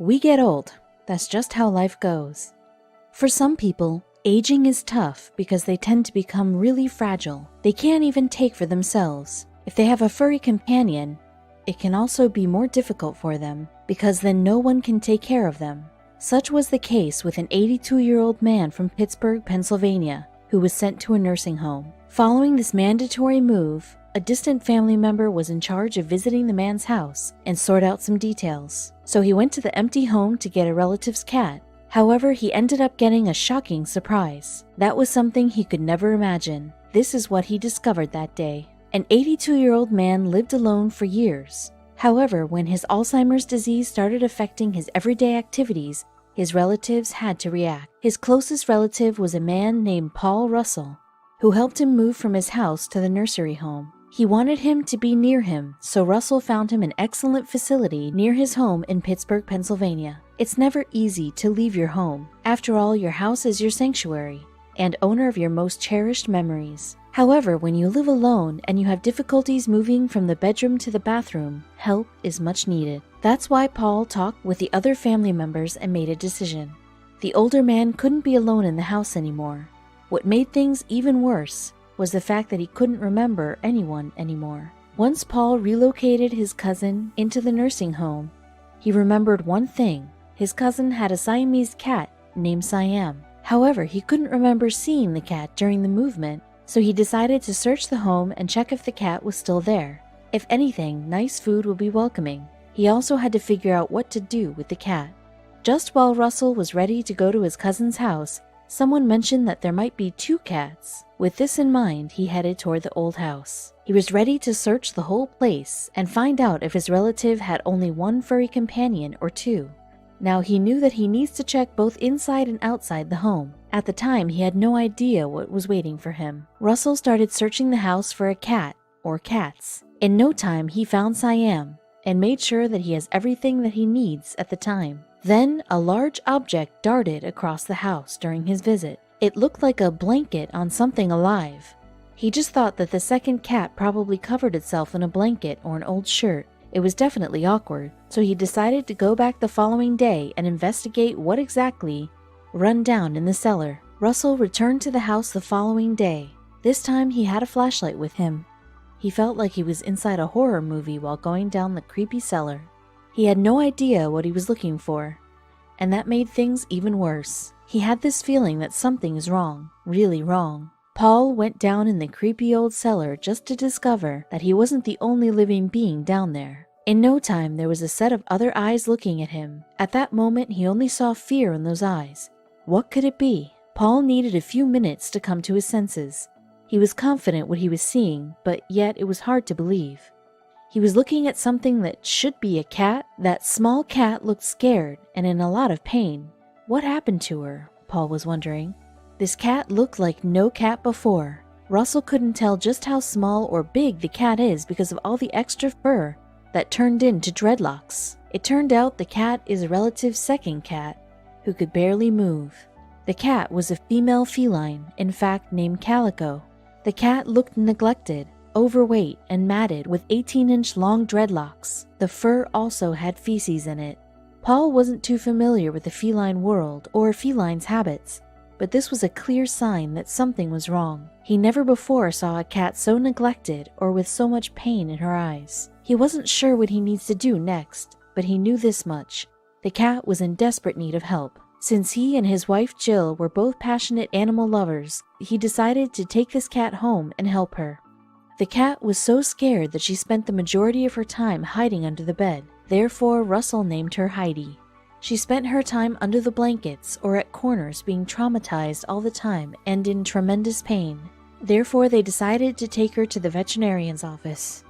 We get old. That's just how life goes. For some people, aging is tough because they tend to become really fragile. They can't even take for themselves. If they have a furry companion, it can also be more difficult for them because then no one can take care of them. Such was the case with an 82-year-old man from Pittsburgh, Pennsylvania, who was sent to a nursing home. Following this mandatory move, a distant family member was in charge of visiting the man's house and sort out some details. So he went to the empty home to get a relative's cat. However, he ended up getting a shocking surprise. That was something he could never imagine. This is what he discovered that day. An 82-year-old man lived alone for years. However, when his Alzheimer's disease started affecting his everyday activities, his relatives had to react. His closest relative was a man named Paul Russell, who helped him move from his house to the nursery home. He wanted him to be near him, so Russell found him an excellent facility near his home in Pittsburgh, Pennsylvania. It's never easy to leave your home. After all, your house is your sanctuary and owner of your most cherished memories. However, when you live alone and you have difficulties moving from the bedroom to the bathroom, help is much needed. That's why Paul talked with the other family members and made a decision. The older man couldn't be alone in the house anymore. What made things even worse was the fact that he couldn't remember anyone anymore. Once Paul relocated his cousin into the nursing home, he remembered one thing. His cousin had a Siamese cat named Siam. However, he couldn't remember seeing the cat during the movement, so he decided to search the home and check if the cat was still there. If anything, nice food would be welcoming. He also had to figure out what to do with the cat. Just while Russell was ready to go to his cousin's house, someone mentioned that there might be 2 cats. With this in mind, he headed toward the old house. He was ready to search the whole place and find out if his relative had only 1 furry companion or 2. Now he knew that he needs to check both inside and outside the home. At the time, he had no idea what was waiting for him. Russell started searching the house for a cat or cats. In no time, he found Siam and made sure that he has everything that he needs at the time. Then, a large object darted across the house during his visit. It looked like a blanket on something alive. He just thought that the second cat probably covered itself in a blanket or an old shirt. It was definitely awkward, so he decided to go back the following day and investigate what exactly run down in the cellar. Russell returned to the house the following day. This time he had a flashlight with him. He felt like he was inside a horror movie while going down the creepy cellar. He had no idea what he was looking for, and that made things even worse. He had this feeling that something is wrong, really wrong. Paul went down in the creepy old cellar just to discover that he wasn't the only living being down there. In no time, there was a set of other eyes looking at him. At that moment, he only saw fear in those eyes. What could it be? Paul needed a few minutes to come to his senses. He was confident what he was seeing, but yet it was hard to believe. He was looking at something that should be a cat. That small cat looked scared and in a lot of pain. What happened to her? Paul was wondering. This cat looked like no cat before. Russell couldn't tell just how small or big the cat is because of all the extra fur that turned into dreadlocks. It turned out the cat is a relative's second cat who could barely move. The cat was a female feline, in fact named Calico. The cat looked neglected, overweight, and matted with 18-inch long dreadlocks. The fur also had feces in it. Paul wasn't too familiar with the feline world or felines' habits, but this was a clear sign that something was wrong. He never before saw a cat so neglected or with so much pain in her eyes. He wasn't sure what he needs to do next, but he knew this much. The cat was in desperate need of help. Since he and his wife Jill were both passionate animal lovers, he decided to take this cat home and help her. The cat was so scared that she spent the majority of her time hiding under the bed. Therefore, Russell named her Heidi. She spent her time under the blankets or at corners being traumatized all the time and in tremendous pain. Therefore, they decided to take her to the veterinarian's office.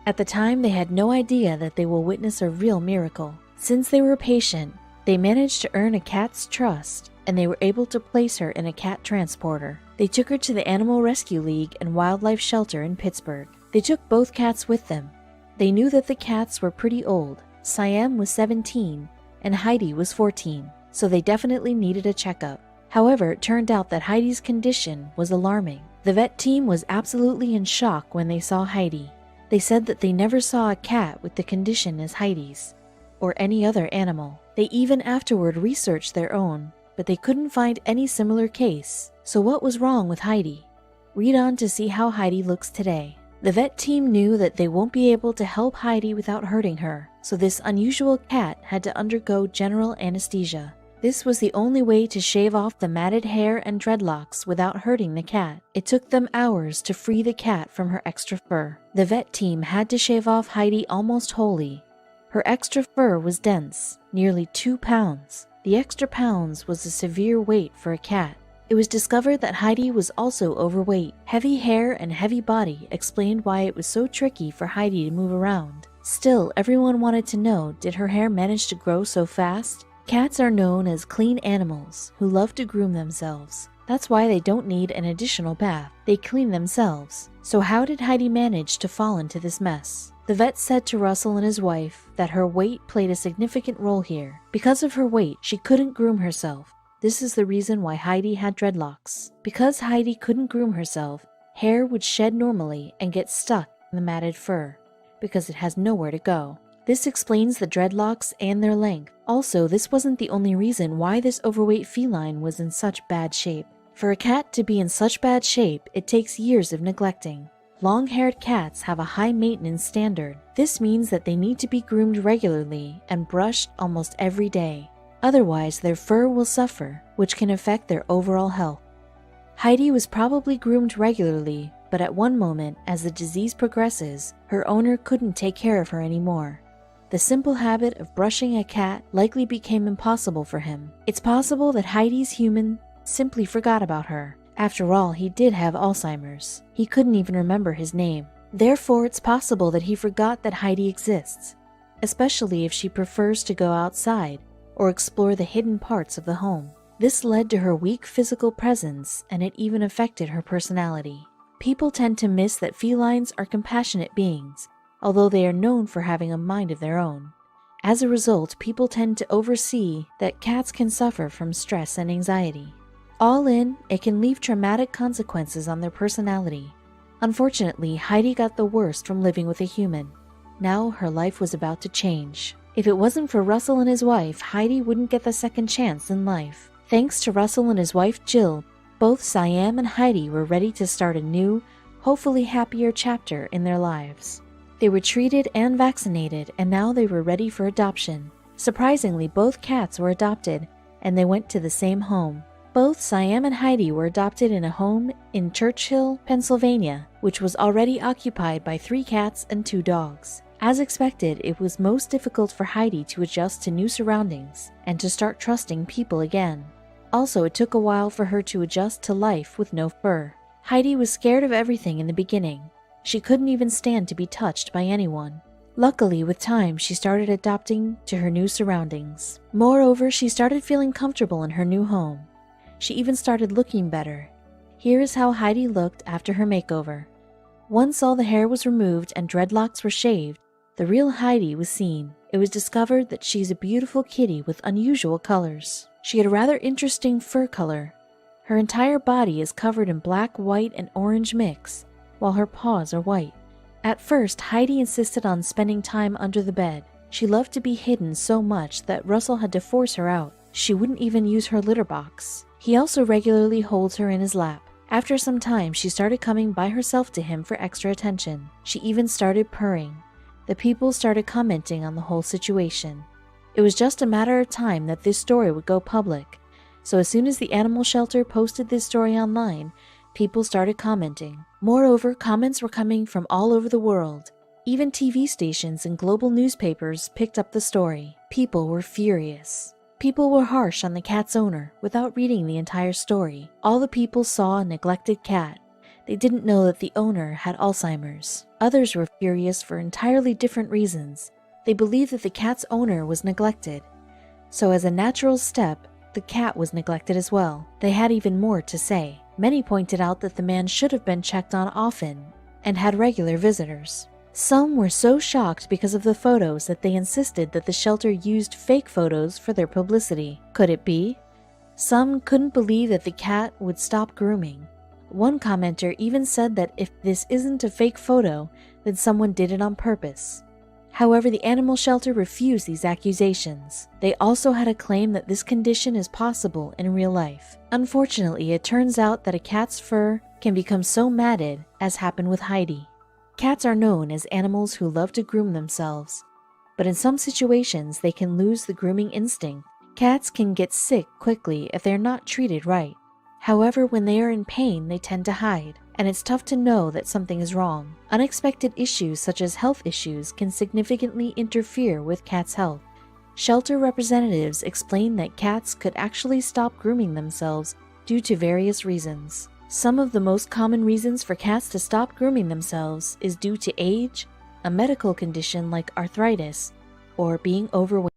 At the time, they had no idea that they will witness a real miracle. Since they were patient, they managed to earn a cat's trust, and they were able to place her in a cat transporter. They took her to the Animal Rescue League and Wildlife Shelter in Pittsburgh. They took both cats with them. They knew that the cats were pretty old. Siam was 17 and Heidi was 14, so they definitely needed a checkup. However, it turned out that Heidi's condition was alarming. The vet team was absolutely in shock when they saw Heidi. They said that they never saw a cat with the condition as Heidi's. or any other animal. They even afterward researched their own, but they couldn't find any similar case. So what was wrong with Heidi? Read on to see how Heidi looks today. The vet team knew that they won't be able to help Heidi without hurting her, so this unusual cat had to undergo general anesthesia. This was the only way to shave off the matted hair and dreadlocks without hurting the cat. It took them hours to free the cat from her extra fur. The vet team had to shave off Heidi almost wholly. Her extra fur was dense, nearly 2 pounds. The extra pounds was a severe weight for a cat. It was discovered that Heidi was also overweight. Heavy hair and heavy body explained why it was so tricky for Heidi to move around. Still, everyone wanted to know, did her hair manage to grow so fast? Cats are known as clean animals who love to groom themselves. That's why they don't need an additional bath. They clean themselves. So how did Heidi manage to fall into this mess? The vet said to Russell and his wife that her weight played a significant role here. Because of her weight, she couldn't groom herself. This is the reason why Heidi had dreadlocks. Because Heidi couldn't groom herself, hair would shed normally and get stuck in the matted fur, because it has nowhere to go. This explains the dreadlocks and their length. Also, this wasn't the only reason why this overweight feline was in such bad shape. For a cat to be in such bad shape, it takes years of neglecting. Long-haired cats have a high maintenance standard. This means that they need to be groomed regularly and brushed almost every day. Otherwise, their fur will suffer, which can affect their overall health. Heidi was probably groomed regularly, but at one moment, as the disease progresses, her owner couldn't take care of her anymore. The simple habit of brushing a cat likely became impossible for him. It's possible that Heidi's human simply forgot about her. After all, he did have Alzheimer's. He couldn't even remember his name. Therefore, it's possible that he forgot that Heidi exists, especially if she prefers to go outside or explore the hidden parts of the home. This led to her weak physical presence, and it even affected her personality. People tend to miss that felines are compassionate beings, although they are known for having a mind of their own. As a result, people tend to oversee that cats can suffer from stress and anxiety. All in, it can leave traumatic consequences on their personality. Unfortunately, Heidi got the worst from living with a human. Now her life was about to change. If it wasn't for Russell and his wife, Heidi wouldn't get the second chance in life. Thanks to Russell and his wife Jill, both Siam and Heidi were ready to start a new, hopefully happier chapter in their lives. They were treated and vaccinated, and now they were ready for adoption. Surprisingly, both cats were adopted, and they went to the same home. Both Siam and Heidi were adopted in a home in Churchill, Pennsylvania, which was already occupied by 3 cats and 2 dogs. As expected, it was most difficult for Heidi to adjust to new surroundings and to start trusting people again. Also, it took a while for her to adjust to life with no fur. Heidi was scared of everything in the beginning. She couldn't even stand to be touched by anyone. Luckily, with time, she started adapting to her new surroundings. Moreover, she started feeling comfortable in her new home. She even started looking better. Here is how Heidi looked after her makeover. Once all the hair was removed and dreadlocks were shaved, the real Heidi was seen. It was discovered that she's a beautiful kitty with unusual colors. She had a rather interesting fur color. Her entire body is covered in black, white, and orange mix, while her paws are white. At first, Heidi insisted on spending time under the bed. She loved to be hidden so much that Russell had to force her out. She wouldn't even use her litter box. He also regularly holds her in his lap. After some time, she started coming by herself to him for extra attention. She even started purring. The people started commenting on the whole situation. It was just a matter of time that this story would go public. So as soon as the animal shelter posted this story online, people started commenting. Moreover, comments were coming from all over the world. Even TV stations and global newspapers picked up the story. People were furious. People were harsh on the cat's owner without reading the entire story. All the people saw a neglected cat. They didn't know that the owner had Alzheimer's. Others were furious for entirely different reasons. They believed that the cat's owner was neglected. So as a natural step, the cat was neglected as well. They had even more to say. Many pointed out that the man should have been checked on often and had regular visitors. Some were so shocked because of the photos that they insisted that the shelter used fake photos for their publicity. Could it be? Some couldn't believe that the cat would stop grooming. One commenter even said that if this isn't a fake photo, then someone did it on purpose. However, the animal shelter refused these accusations. They also had a claim that this condition is possible in real life. Unfortunately, it turns out that a cat's fur can become so matted, as happened with Heidi. Cats are known as animals who love to groom themselves, but in some situations they can lose the grooming instinct. Cats can get sick quickly if they're not treated right. However, when they are in pain, they tend to hide, and it's tough to know that something is wrong. Unexpected issues such as health issues can significantly interfere with cats' health. Shelter representatives explain that cats could actually stop grooming themselves due to various reasons. Some of the most common reasons for cats to stop grooming themselves is due to age, a medical condition like arthritis, or being overweight.